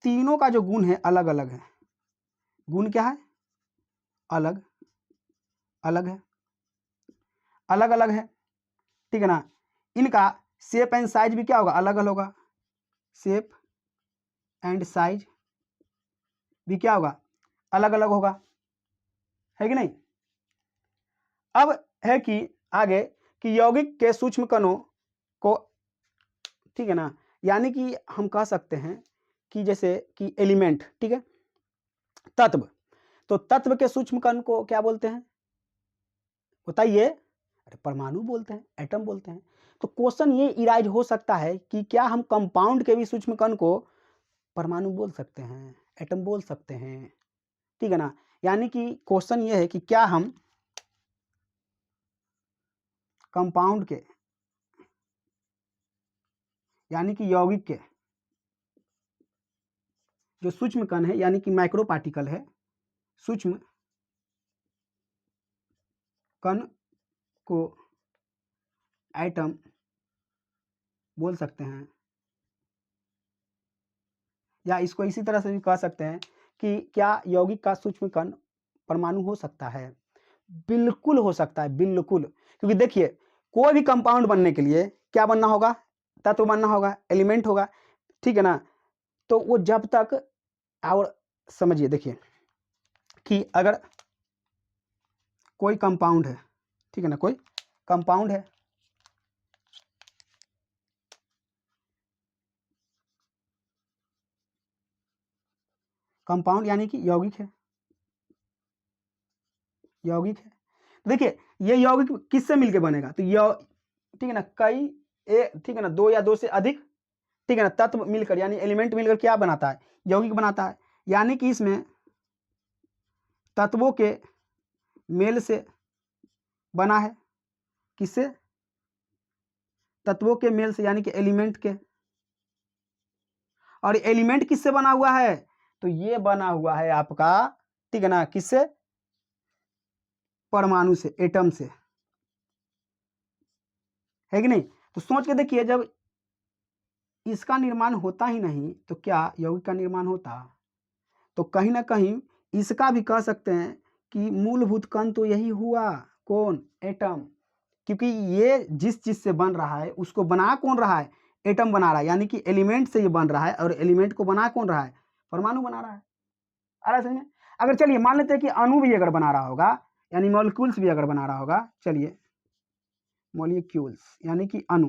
तीनों का जो गुण है अलग अलग है। गुण क्या है, अलग अलग है, अलग अलग है, ठीक है ना। इनका शेप एंड साइज भी क्या होगा, अलग अलग होगा। शेप एंड साइज भी क्या होगा, अलग अलग होगा, है कि नहीं। अब है कि आगे कि यौगिक के सूक्ष्म कणों को, ठीक है ना, यानी कि हम कह सकते हैं कि जैसे कि एलिमेंट, ठीक है, तत्व, तो तत्व के सूक्ष्म कण को क्या बोलते हैं बताइए, अरे परमाणु बोलते हैं, एटम बोलते हैं। तो क्वेश्चन ये इराइज हो सकता है कि क्या हम कंपाउंड के भी सूक्ष्म कण को परमाणु बोल सकते हैं, एटम बोल सकते हैं, ठीक है ना। यानी कि क्वेश्चन ये है कि क्या हम कंपाउंड के यानी कि यौगिक के जो सूक्ष्म कण है यानी कि माइक्रो पार्टिकल है, सूक्ष्म कण को एटम बोल सकते हैं, या इसको इसी तरह से भी कह सकते हैं कि क्या यौगिक का सूक्ष्म कण परमाणु हो सकता है। बिल्कुल हो सकता है, बिल्कुल। क्योंकि देखिए, कोई भी कंपाउंड बनने के लिए क्या बनना होगा, तत्व बनना होगा, एलिमेंट होगा, ठीक है ना। तो वो जब तक, और समझिए देखिए कि अगर कोई कंपाउंड है, ठीक है ना, कोई कंपाउंड है, कंपाउंड यानी कि यौगिक है, यौगिक है। देखिए ये यौगिक किससे मिलके बनेगा, तो ठीक है ना, ठीक है ना, दो या दो से अधिक, ठीक है ना, तत्व मिलकर यानी एलिमेंट मिलकर क्या बनाता है, यौगिक बनाता है। यानी कि इसमें तत्वों के मेल से बना है, किससे, तत्वों के मेल से यानी कि एलिमेंट के। और एलिमेंट किससे बना हुआ है, तो ये बना हुआ है आपका, ठीक है ना, किससे, परमाणु से, एटम से, है कि नहीं। तो सोच के देखिए, जब इसका निर्माण होता ही नहीं तो क्या यौगिक का निर्माण होता। तो कहीं ना कहीं इसका भी कह सकते हैं कि मूलभूत कण तो यही हुआ, कौन, एटम। क्योंकि ये जिस चीज से बन रहा है उसको बना कौन रहा है, एटम बना रहा है। यानी कि एलिमेंट से ये बन रहा है, और एलिमेंट को बना कौन रहा है, परमाणु बना रहा है। आ रहा है समझ में। अगर चलिए मान लेते हैं कि अणु भी अगर बना रहा होगा, यानी मॉलिक्यूल्स भी अगर बना रहा होगा, चलिए मॉलिक्यूल्स यानी कि अणु,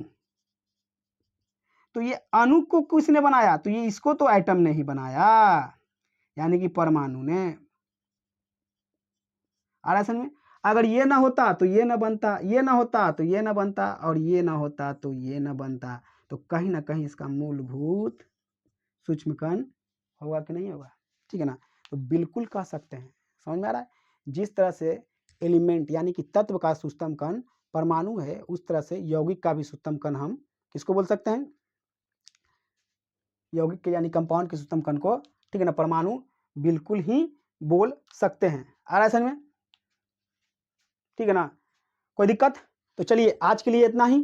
तो ये अणु को किसने बनाया, तो ये इसको तो एटम ने ही बनाया, यानी कि परमाणु ने। आ रहा है समझ में। अगर ये ना होता तो ये ना बनता, ये ना होता तो ये ना बनता, और ये ना होता तो ये ना बनता। तो कहीं ना कहीं इसका मूलभूत सूक्ष्म कण होगा कि नहीं होगा, ठीक है ना। तो बिल्कुल कह सकते हैं, समझ में आ रहा है। जिस तरह से एलिमेंट यानी कि तत्व का सूक्ष्म कण परमाणु है, उस तरह से यौगिक का भी सूक्ष्म कण हम किसको बोल सकते हैं, यौगिक के यानी कंपाउंड के सूक्ष्म कण को, ठीक है ना, परमाणु बिल्कुल ही बोल सकते हैं। आ रहा है समझ में, ठीक है ना, कोई दिक्कत। तो चलिए आज के लिए इतना ही।